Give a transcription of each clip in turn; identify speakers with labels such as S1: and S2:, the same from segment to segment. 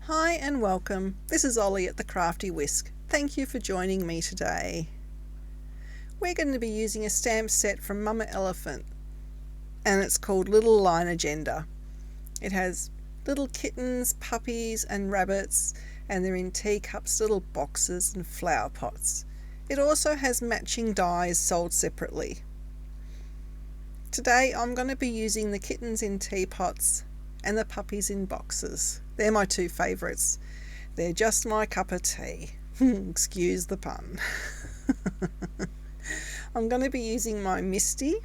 S1: Hi and welcome. This is Ollie at the Crafty Whisk. Thank you for joining me today. We're going to be using a stamp set from Mama Elephant and it's called Little Line Agenda. It has little kittens, puppies and rabbits, and they're in teacups, little boxes and flower pots. It also has matching dies sold separately. Today I'm going to be using the kittens in teapots and the puppies in boxes. They're my two favourites. They're just my cup of tea. Excuse the pun. I'm going to be using my Misty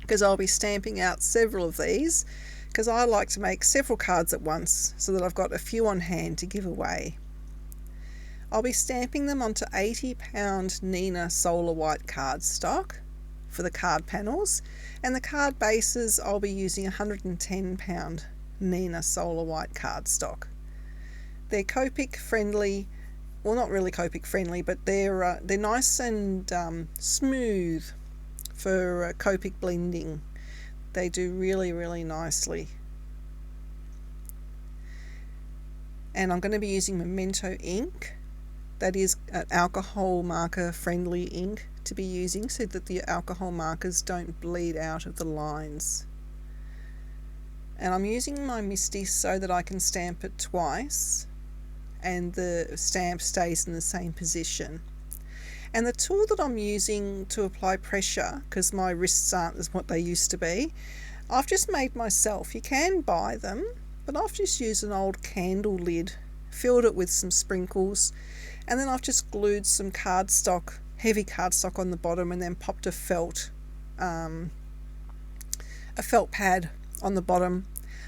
S1: because I'll be stamping out several of these because I like to make several cards at once so that I've got a few on hand to give away. I'll be stamping them onto 80-pound Neenah Solar White cardstock for the card panels, and the card bases I'll be using 110-pound Neenah Solar White cardstock. They're Copic friendly, well not really Copic friendly, but they're nice and smooth for Copic blending. They do really nicely. And I'm going to be using Memento ink. That is an alcohol marker friendly ink to be using so that the alcohol markers don't bleed out of the lines. And I'm using my Misty so that I can stamp it twice and the stamp stays in the same position. And the tool that I'm using to apply pressure, because my wrists aren't as what they used to be, I've just made myself. You can buy them, but I've just used an old candle lid, filled it with some sprinkles, and then I've just glued some cardstock, heavy cardstock on the bottom, and then popped a felt pad on the bottom.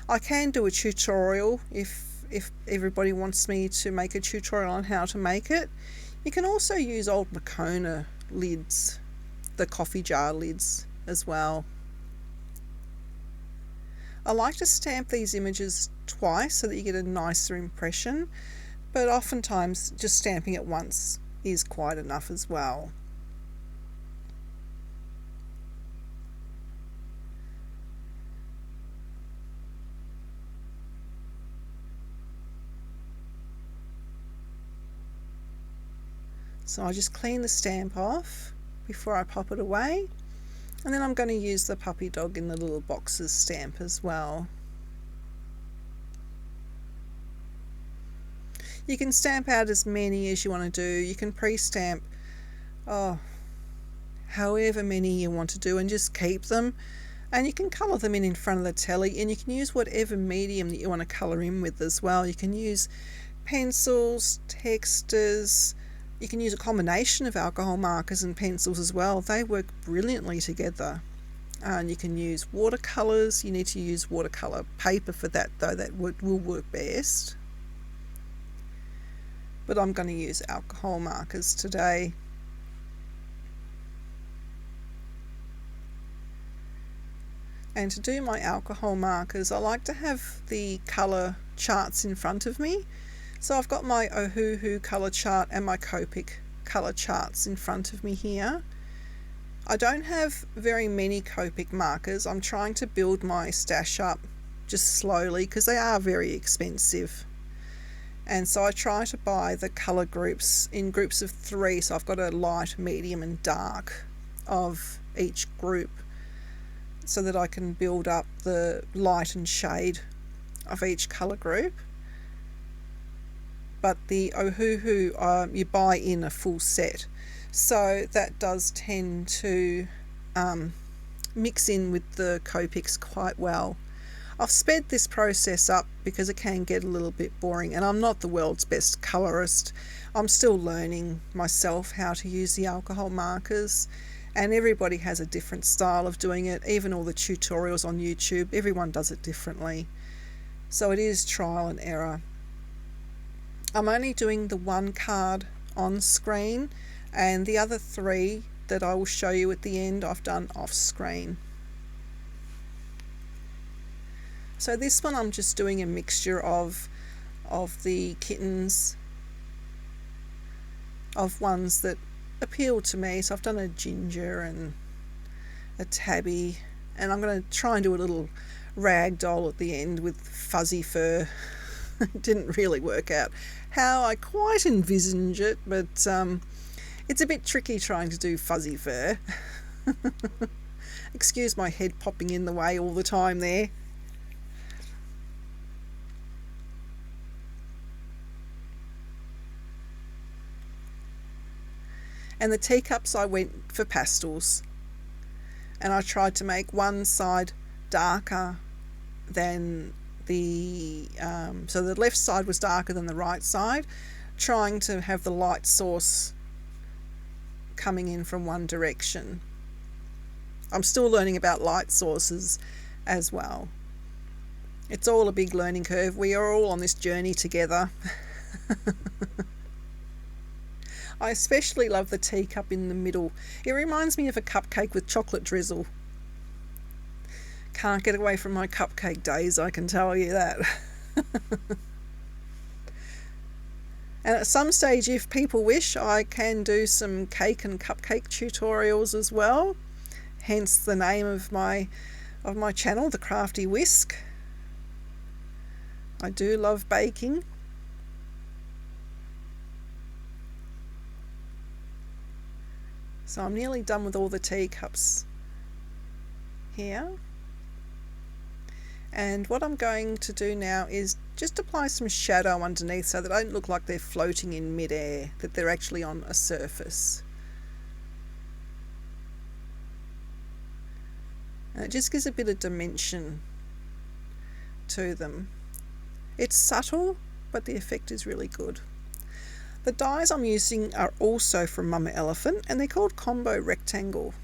S1: I can do a tutorial if everybody wants me to make a tutorial on how to make it. You can also use old Makona lids, the coffee jar lids as well. I like to stamp these images twice so that you get a nicer impression, but oftentimes just stamping it once is quite enough as well. So I just clean the stamp off before I pop it away, and then I'm going to use the puppy dog in the little boxes stamp as well. You can stamp out as many as you want to do. You can pre-stamp however many you want to do and just keep them, and you can colour them in front of the telly, and you can use whatever medium that you want to colour in with as well. You can use pencils, textures. You can use a combination of alcohol markers and pencils as well. They work brilliantly together. And you can use watercolours. You need to use watercolour paper for that though. That will work best. But I'm going to use alcohol markers today. And to do my alcohol markers, I like to have the colour charts in front of me. So I've got my Ohuhu colour chart and my Copic colour charts in front of me here. I don't have very many Copic markers. I'm trying to build my stash up just slowly because they are very expensive. And so I try to buy the colour groups in groups of 3. So I've got a light, medium and dark of each group so that I can build up the light and shade of each colour group. But the Ohuhu you buy in a full set, so that does tend to mix in with the Copics quite well. I've sped this process up because it can get a little bit boring, and I'm not the world's best colourist. I'm still learning myself how to use the alcohol markers, and everybody has a different style of doing it. Even all the tutorials on YouTube, everyone does it differently, so it is trial and error. I'm only doing the one card on screen, and the other 3 that I will show you at the end I've done off screen. So this one I'm just doing a mixture of the kittens, of ones that appeal to me. So I've done a ginger and a tabby, and I'm going to try and do a little rag doll at the end with fuzzy fur. It didn't really work out how I quite envisaged it, but it's a bit tricky trying to do fuzzy fur. Excuse my head popping in the way all the time there. And the teacups, I went for pastels, and I tried to make one side darker than the so the left side was darker than the right side, trying to have the light source coming in from one direction. I'm still learning about light sources as well. It's all a big learning curve. We are all on this journey together. I especially love the teacup in the middle. It reminds me of a cupcake with chocolate drizzle. Can't get away from my cupcake days, I can tell you that. And at some stage, if people wish, I can do some cake and cupcake tutorials as well. Hence the name of my channel, The Crafty Whisk. I do love baking. So I'm nearly done with all the teacups here. And what I'm going to do now is just apply some shadow underneath so that they don't look like they're floating in midair, that they're actually on a surface. And it just gives a bit of dimension to them. It's subtle, but the effect is really good. The dies I'm using are also from Mama Elephant, and they're called Combo Rectangle.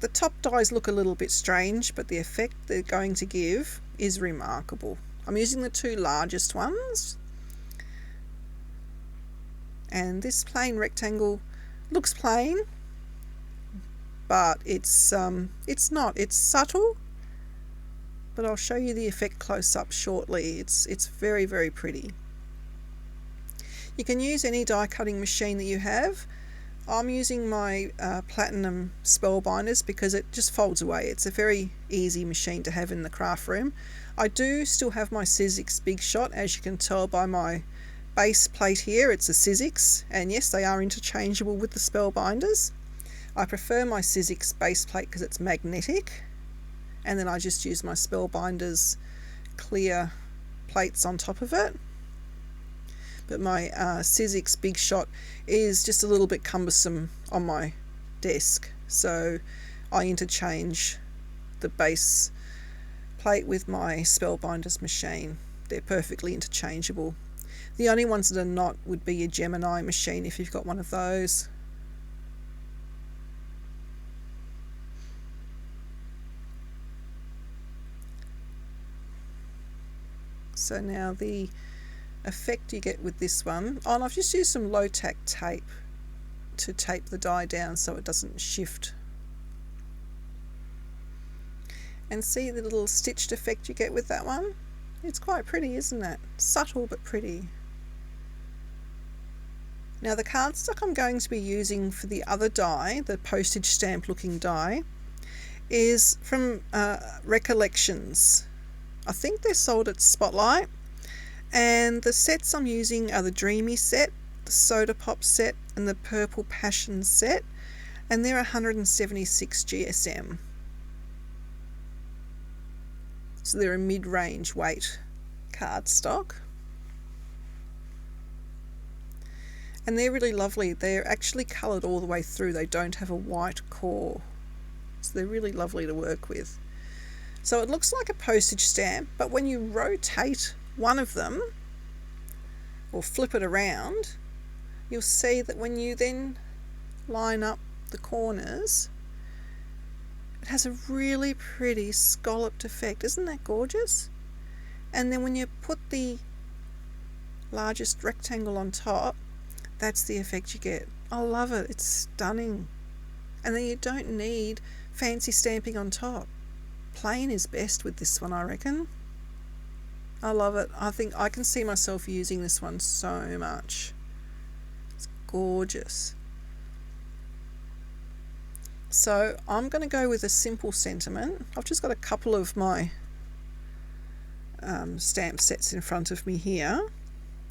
S1: The top dies look a little bit strange, but the effect they're going to give is remarkable. I'm using the two largest ones, and this plain rectangle looks plain, but it's not. It's subtle, but I'll show you the effect close up shortly. It's very, very pretty. You can use any die cutting machine that you have. I'm using my Platinum Spellbinders because it just folds away. It's a very easy machine to have in the craft room. I do still have my Sizzix Big Shot, as you can tell by my base plate here. It's a Sizzix, and yes, they are interchangeable with the Spellbinders. I prefer my Sizzix base plate because it's magnetic, and then I just use my Spellbinders clear plates on top of it. But my Sizzix Big Shot is just a little bit cumbersome on my desk, so I interchange the base plate with my Spellbinders machine. They're perfectly interchangeable. The only ones that are not would be your Gemini machine if you've got one of those. So now the effect you get with this one, and I've just used some low tack tape to tape the die down so it doesn't shift. And see the little stitched effect you get with that one? It's quite pretty, isn't it? Subtle but pretty. Now the cardstock I'm going to be using for the other die, the postage stamp looking die, is from Recollections. I think they're sold at Spotlight. And the sets I'm using are the Dreamy set, the Soda Pop set, and the Purple Passion set, and they're 176 GSM. So they're a mid-range weight cardstock. And they're really lovely. They're actually coloured all the way through. They don't have a white core. So they're really lovely to work with. So it looks like a postage stamp, but when you rotate one of them or flip it around, you'll see that when you then line up the corners, it has a really pretty scalloped effect. Isn't that gorgeous? And then when you put the largest rectangle on top, that's the effect you get. I love it. It's stunning. And then you don't need fancy stamping on top. Plain is best with this one, I reckon. I love it. I think I can see myself using this one so much. It's gorgeous. So I'm going to go with a simple sentiment. I've just got a couple of my stamp sets in front of me here,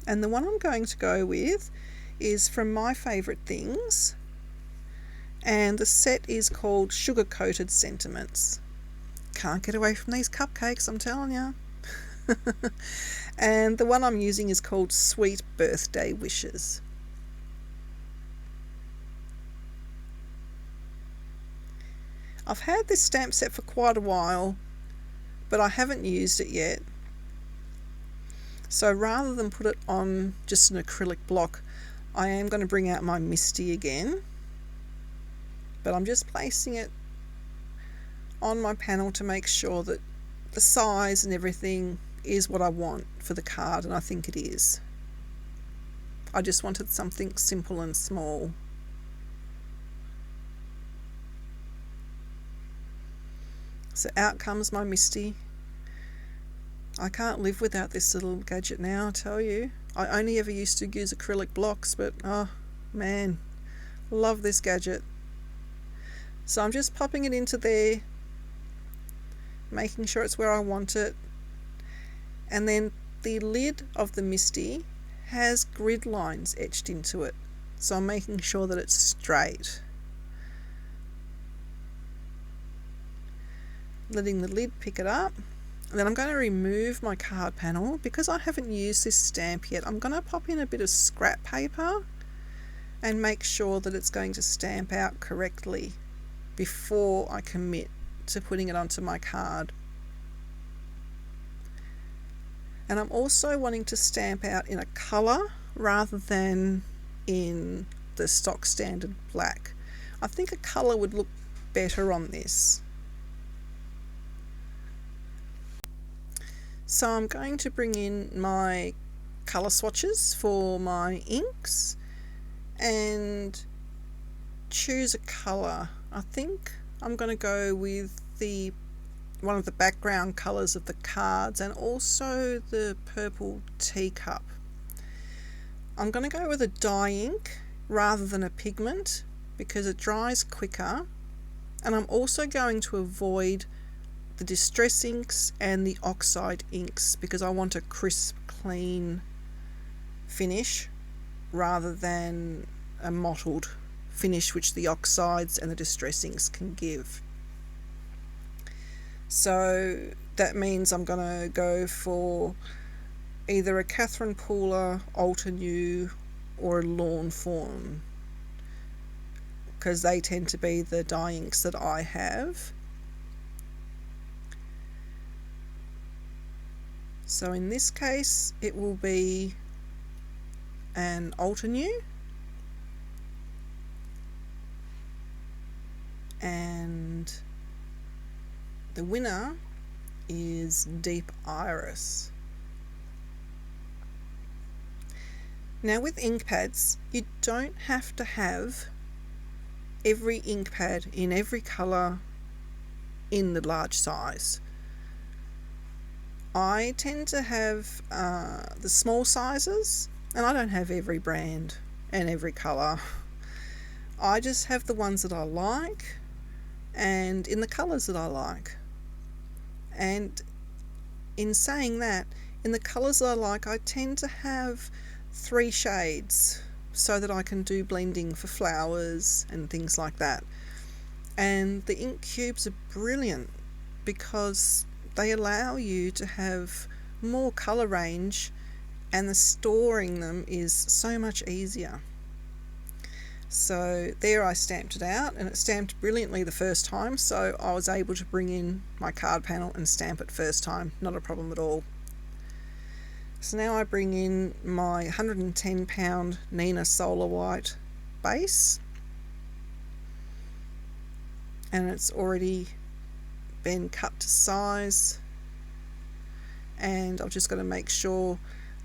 S1: and the one I'm going to go with is from My Favourite Things, and the set is called Sugar Coated Sentiments. Can't get away from these cupcakes, I'm telling you. And the one I'm using is called Sweet Birthday Wishes. I've had this stamp set for quite a while, but I haven't used it yet. So rather than put it on just an acrylic block, I am going to bring out my Misty again, but I'm just placing it on my panel to make sure that the size and everything is what I want for the card, and I think it is. I just wanted something simple and small. So out comes my Misty. I can't live without this little gadget now, I tell you. I only ever used to use acrylic blocks, but oh man, love this gadget. So I'm just popping it into there, making sure it's where I want it. And then the lid of the Misty has grid lines etched into it, so I'm making sure that it's straight. Letting the lid pick it up, and then I'm going to remove my card panel. Because I haven't used this stamp yet, I'm going to pop in a bit of scrap paper and make sure that it's going to stamp out correctly before I commit to putting it onto my card. And I'm also wanting to stamp out in a colour rather than in the stock standard black. I think a colour would look better on this. So I'm going to bring in my colour swatches for my inks and choose a colour. I think I'm going to go with one of the background colours of the cards and also the purple teacup. I'm going to go with a dye ink rather than a pigment because it dries quicker, and I'm also going to avoid the distress inks and the oxide inks because I want a crisp, clean finish rather than a mottled finish which the oxides and the distress inks can give. So that means I'm going to go for either a Catherine Pooler, Altenew or a Lawn Fawn because they tend to be the dye inks that I have. So in this case it will be an Altenew, and the winner is Deep Iris. Now with ink pads, you don't have to have every ink pad in every colour in the large size. I tend to have the small sizes, and I don't have every brand and every colour. I just have the ones that I like and in the colours that I like. And in saying that, in the colours that I like, I tend to have 3 shades so that I can do blending for flowers and things like that. And the ink cubes are brilliant because they allow you to have more colour range, and the storing them is so much easier. So there I stamped it out, and it stamped brilliantly the first time, so I was able to bring in my card panel and stamp it first time, not a problem at all. So now I bring in my 110 pound Neenah Solar White base, and it's already been cut to size, and I've just got to make sure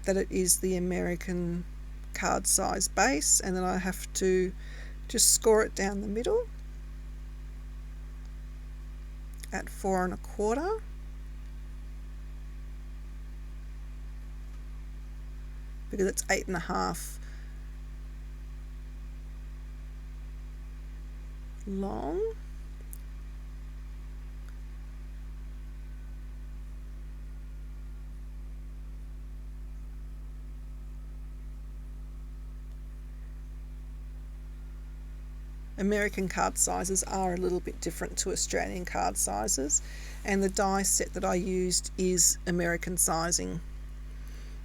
S1: that it is the American card size base, and then I have to just score it down the middle at 4 1/4, because it's 8 1/2 long. American card sizes are a little bit different to Australian card sizes, and the die set that I used is American sizing.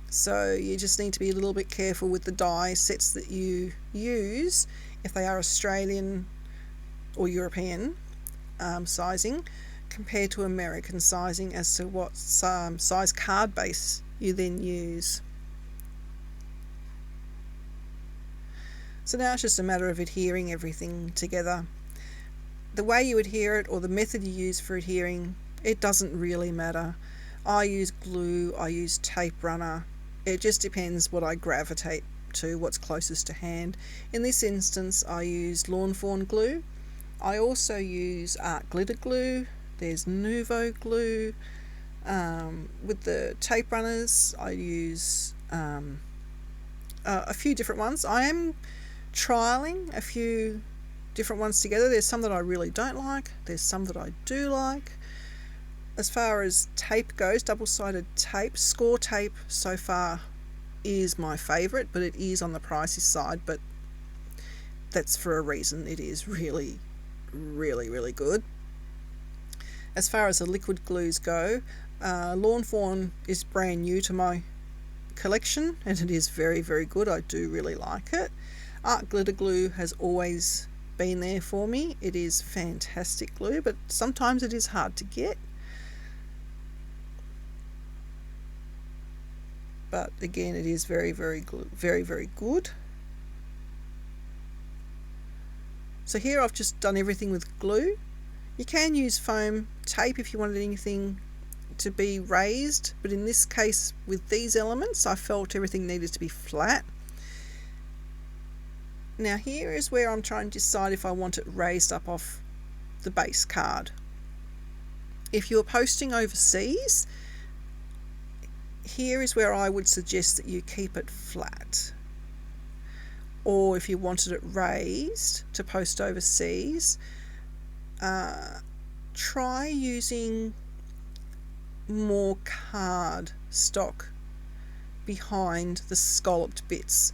S1: So you just need to be a little bit careful with the die sets that you use if they are Australian or European sizing compared to American sizing as to what size card base you then use. So now it's just a matter of adhering everything together. The way you adhere it or the method you use for adhering, it doesn't really matter. I use glue, I use tape runner. It just depends what I gravitate to, what's closest to hand. In this instance, I use Lawn Fawn glue. I also use art glitter glue. There's Nuvo glue. With the tape runners, I use a few different ones. I am trialing a few different ones together. There's some that I really don't like. There's some that I do like. As far as tape goes, double-sided tape, score tape so far is my favourite, but it is on the pricey side, but that's for a reason. It is really, really, really good. As far as the liquid glues go, Lawn Fawn is brand new to my collection, and it is very, very good. I do really like it. Art glitter glue has always been there for me. It is fantastic glue, but sometimes it is hard to get. But again, it is very, very good. So here I've just done everything with glue. You can use foam tape if you wanted anything to be raised, but in this case with these elements I felt everything needed to be flat. Now here is where I'm trying to decide if I want it raised up off the base card. If you're posting overseas, here is where I would suggest that you keep it flat. Or if you wanted it raised to post overseas, try using more card stock behind the scalloped bits.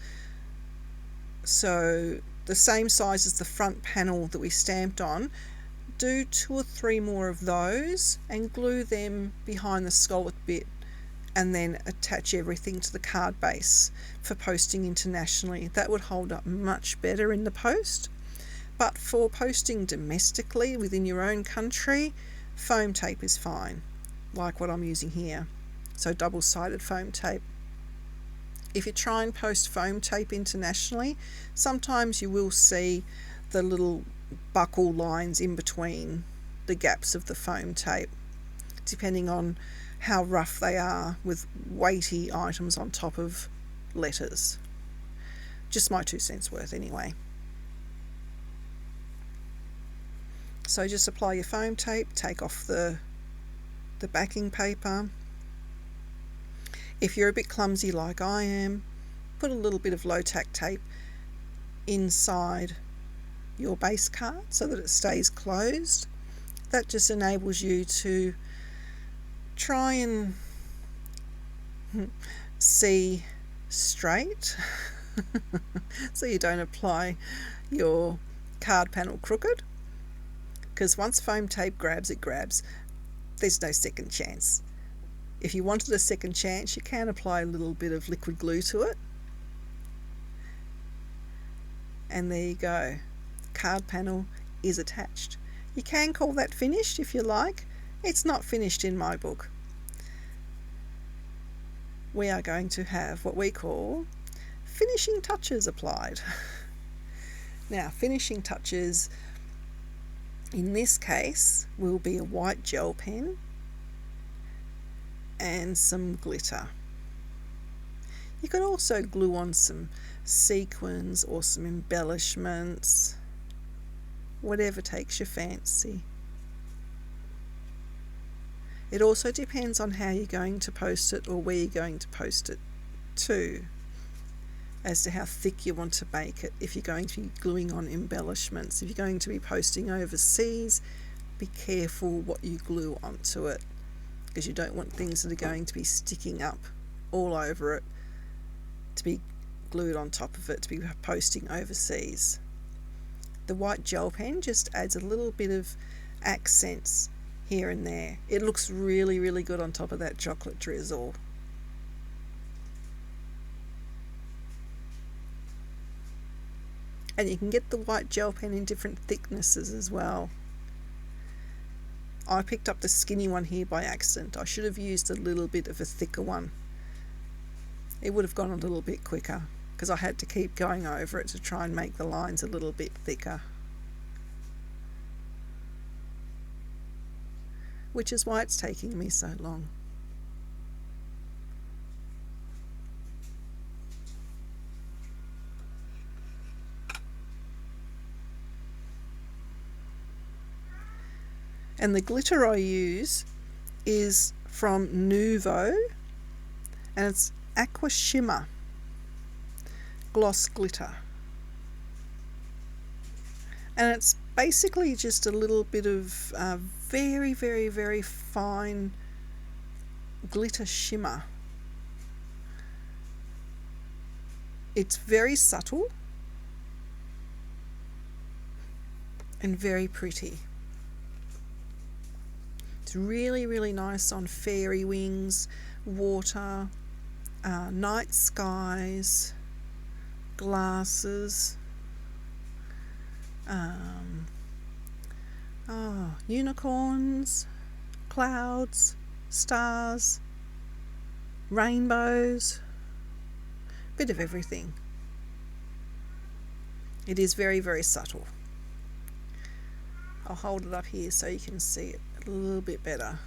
S1: So the same size as the front panel that we stamped on, do 2 or 3 more of those and glue them behind the scalloped bit, and then attach everything to the card base for posting internationally. That would hold up much better in the post. But for posting domestically within your own country, foam tape is fine, like what I'm using here. So double-sided foam tape. If you try and post foam tape internationally, sometimes you will see the little buckle lines in between the gaps of the foam tape, depending on how rough they are with weighty items on top of letters. Just my 2 cents worth anyway. So just apply your foam tape, take off the backing paper. If you're a bit clumsy like I am, put a little bit of low-tack tape inside your base card so that it stays closed. That just enables you to try and see straight so you don't apply your card panel crooked, because once foam tape grabs, it grabs. There's no second chance. If you wanted a second chance, you can apply a little bit of liquid glue to it, and there you go. Card panel is attached. You can call that finished if you like. It's not finished in my book. We are going to have what we call finishing touches applied. Now, finishing touches in this case will be a white gel pen and some glitter. You could also glue on some sequins or some embellishments, whatever takes your fancy. It also depends on how you're going to post it or where you're going to post it to, as to how thick you want to make it. If you're going to be gluing on embellishments, if you're going to be posting overseas, be careful what you glue onto it, because you don't want things that are going to be sticking up all over it to be glued on top of it to be posting overseas. The white gel pen just adds a little bit of accents here and there. It looks really, really good on top of that chocolate drizzle. And you can get the white gel pen in different thicknesses as well. I picked up the skinny one here by accident. I should have used a little bit of a thicker one. It would have gone a little bit quicker because I had to keep going over it to try and make the lines a little bit thicker. Which is why it's taking me so long. And the glitter I use is from Nuvo, and it's Aqua Shimmer gloss glitter. And it's basically just a little bit of very, very, very fine glitter shimmer. It's very subtle and very pretty. It's really, really nice on fairy wings, water, night skies, glasses, unicorns, clouds, stars, rainbows, bit of everything. It is very, very subtle. I'll hold it up here so you can see it a little bit better.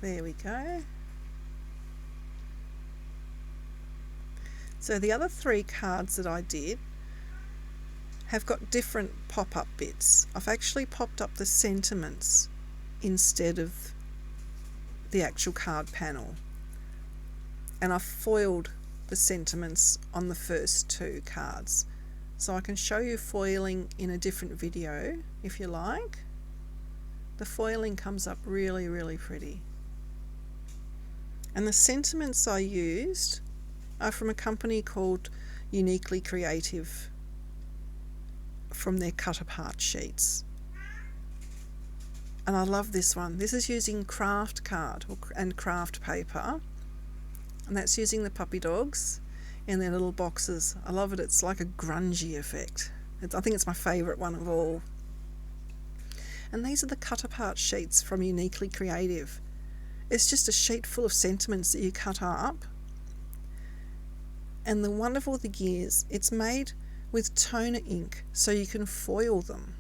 S1: There we go. So the other 3 cards that I did have got different pop-up bits. I've actually popped up the sentiments instead of the actual card panel. And I've foiled the sentiments on the first 2 cards. So I can show you foiling in a different video if you like. The foiling comes up really, really pretty. And the sentiments I used are from a company called Uniquely Creative, from their cut apart sheets. And I love this one. This is using Kraft Card and craft paper. And that's using the puppy dogs in their little boxes. I love it. It's like a grungy effect. I think it's my favourite one of all. And these are the cut apart sheets from Uniquely Creative. It's just a sheet full of sentiments that you cut up. And the wonderful thing is, it's made with toner ink so you can foil them.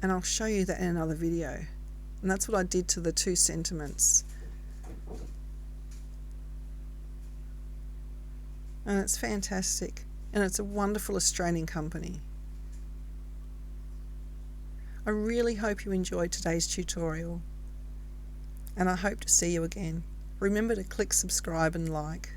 S1: And I'll show you that in another video. And that's what I did to the 2 sentiments. And it's fantastic. And it's a wonderful Australian company. I really hope you enjoyed today's tutorial. And I hope to see you again. Remember to click subscribe and like.